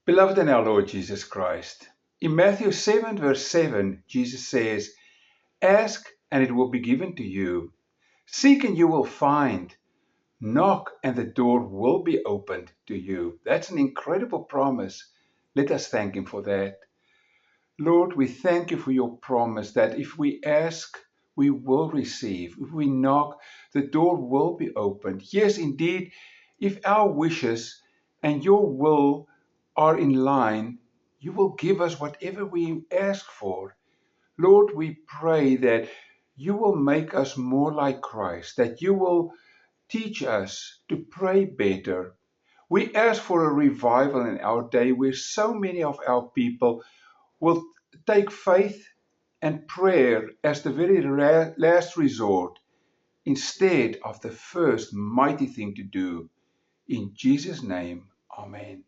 Beloved in our Lord Jesus Christ, in Matthew 7, verse 7, Jesus says, "Ask and it will be given to you. Seek and you will find. Knock and the door will be opened to you." That's an incredible promise. Let us thank Him for that. Lord, we thank you for your promise that if we ask, we will receive. If we knock, the door will be opened. Yes, indeed, if our wishes and your will are in line, you will give us whatever we ask for. Lord, we pray that you will make us more like Christ, that you will teach us to pray better. We ask for a revival in our day where so many of our people will take faith and prayer as the very last resort instead of the first mighty thing to do. In Jesus' name, Amen.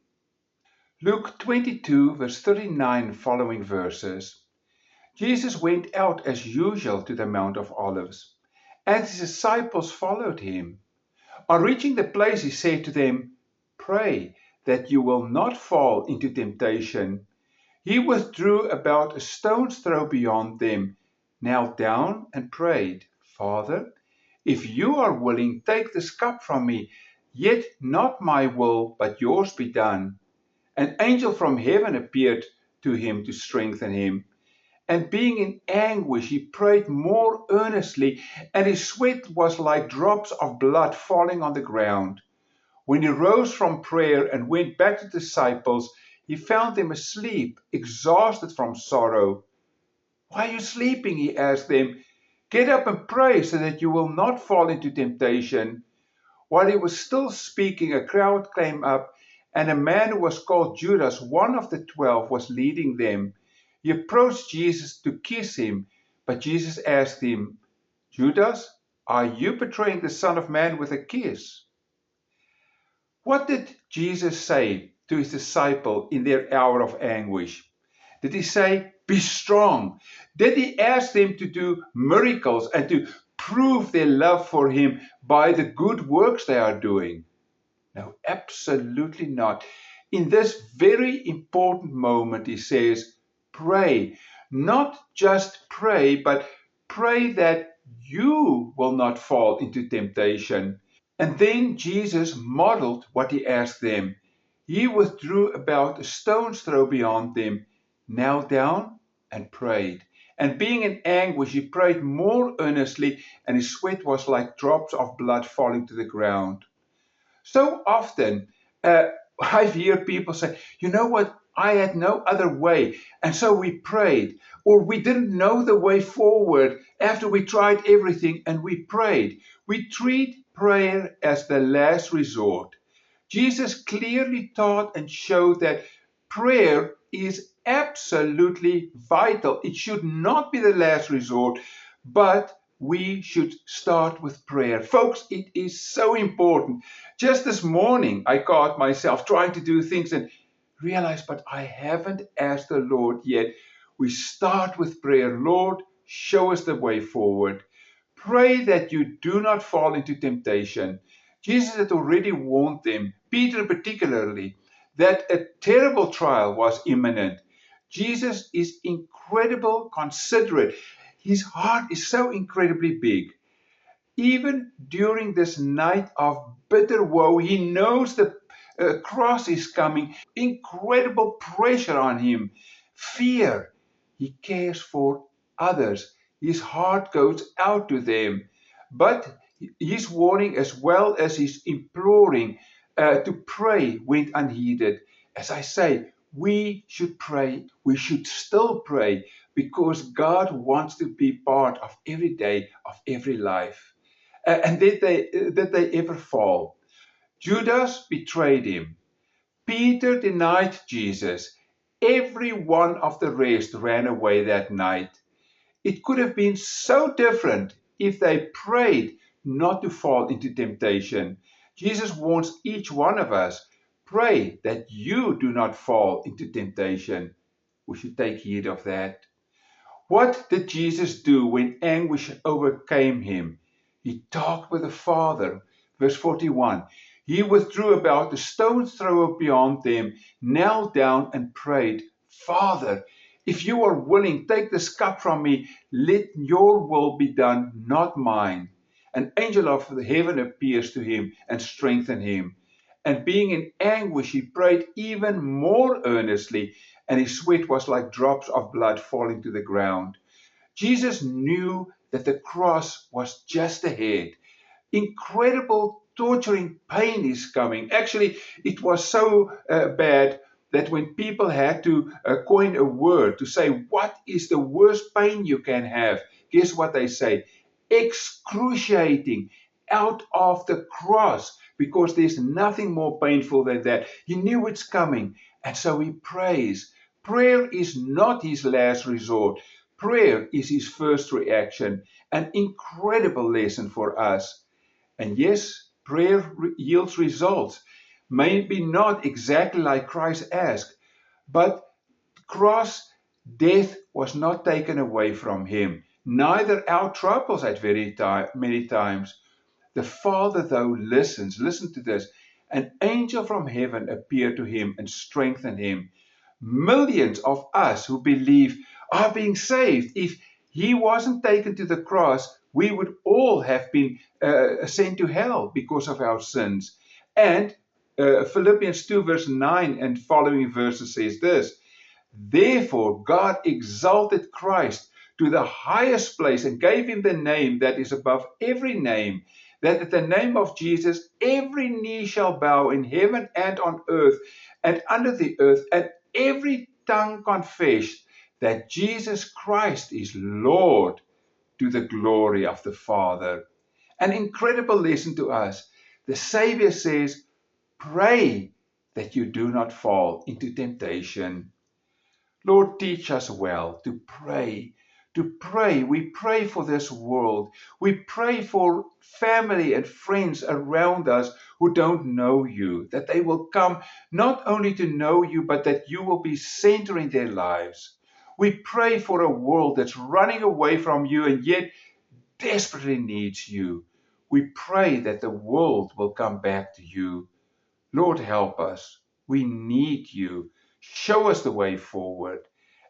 Luke 22, verse 39 following verses. Jesus went out as usual to the Mount of Olives, and his disciples followed him. On reaching the place, he said to them, "Pray that you will not fall into temptation." He withdrew about a stone's throw beyond them, knelt down and prayed, "Father, if you are willing, take this cup from me, yet not my will, but yours be done." An angel from heaven appeared to him to strengthen him. And being in anguish, he prayed more earnestly, and his sweat was like drops of blood falling on the ground. When he rose from prayer and went back to the disciples, he found them asleep, exhausted from sorrow. "Why are you sleeping?" he asked them. "Get up and pray so that you will not fall into temptation." While he was still speaking, a crowd came up, and a man who was called Judas, one of the 12, was leading them. He approached Jesus to kiss him, but Jesus asked him, "Judas, are you betraying the Son of Man with a kiss?" What did Jesus say to his disciple in their hour of anguish? Did he say, "Be strong"? Did he ask them to do miracles and to prove their love for him by the good works they are doing? No, absolutely not. In this very important moment, he says, pray. Not just pray, but pray that you will not fall into temptation. And then Jesus modeled what he asked them. He withdrew about a stone's throw beyond them, knelt down and prayed. And being in anguish, he prayed more earnestly, and his sweat was like drops of blood falling to the ground. So often, I hear people say, "You know what? I had no other way, and so we prayed." Or we didn't know the way forward after we tried everything and we prayed. We treat prayer as the last resort. Jesus clearly taught and showed that prayer is absolutely vital. It should not be the last resort, but we should start with prayer. Folks, it is so important. Just this morning, I caught myself trying to do things and realized, but I haven't asked the Lord yet. We start with prayer. Lord, show us the way forward. Pray that you do not fall into temptation. Jesus had already warned them, Peter particularly, that a terrible trial was imminent. Jesus is incredible, considerate. His heart is so incredibly big. Even during this night of bitter woe, he knows the cross is coming. Incredible pressure on him. Fear. He cares for others. His heart goes out to them. But his warning, as well as his imploring to pray, went unheeded. As I say, we should pray. We should still pray because God wants to be part of every day of every life. And did they ever fall? Judas betrayed him. Peter denied Jesus. Every one of the rest ran away that night. It could have been so different if they prayed not to fall into temptation. Jesus warns each one of us, pray that you do not fall into temptation. We should take heed of that. What did Jesus do when anguish overcame him? He talked with the Father. Verse 41. he withdrew about a stone's throw beyond them, knelt down and prayed, Father, if you are willing, take this cup from me. Let your will be done, not mine. An angel of heaven appears to him and strengthens him. And being in anguish, he prayed even more earnestly, and his sweat was like drops of blood falling to the ground. Jesus knew that the cross was just ahead. Incredible torturing pain is coming. Actually, it was so bad that when people had to coin a word to say what is the worst pain you can have, guess what they say? Excruciating, out of the cross, because there's nothing more painful than that. He knew it's coming, and so he prays. Prayer is not his last resort. Prayer is his first reaction. An incredible lesson for us. And yes, prayer yields results. Maybe not exactly like Christ asked, but cross death was not taken away from him, neither our troubles at many times. The Father, though, listens. Listen to this. An angel from heaven appeared to him and strengthened him. Millions of us who believe are being saved. If he wasn't taken to the cross, we would all have been sent to hell because of our sins. And Philippians 2 verse 9 and following verses says this, Therefore God exalted Christ to the highest place and gave him the name that is above every name, that at the name of Jesus every knee shall bow in heaven and on earth and under the earth, and every tongue confess that Jesus Christ is Lord, to the glory of the Father. An incredible lesson to us. The Savior says, pray that you do not fall into temptation. Lord, teach us well to pray. To pray. We pray for this world. We pray for family and friends around us who don't know you, that they will come not only to know you, but that you will be centering their lives. We pray for a world that's running away from you and yet desperately needs you. We pray that the world will come back to you. Lord, help us. We need you. Show us the way forward.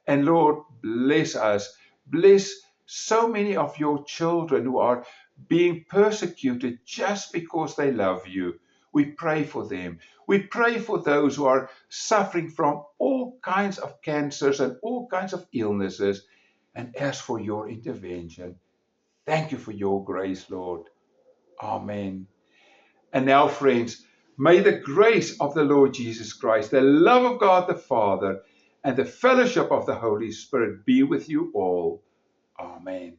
And Lord, bless us. Bless so many of your children who are being persecuted just because they love you. We pray for them. We pray for those who are suffering from all kinds of cancers and all kinds of illnesses, and ask for your intervention. Thank you for your grace, Lord. Amen. And now, friends, may the grace of the Lord Jesus Christ, the love of God the Father, and the fellowship of the Holy Spirit be with you all. Amen.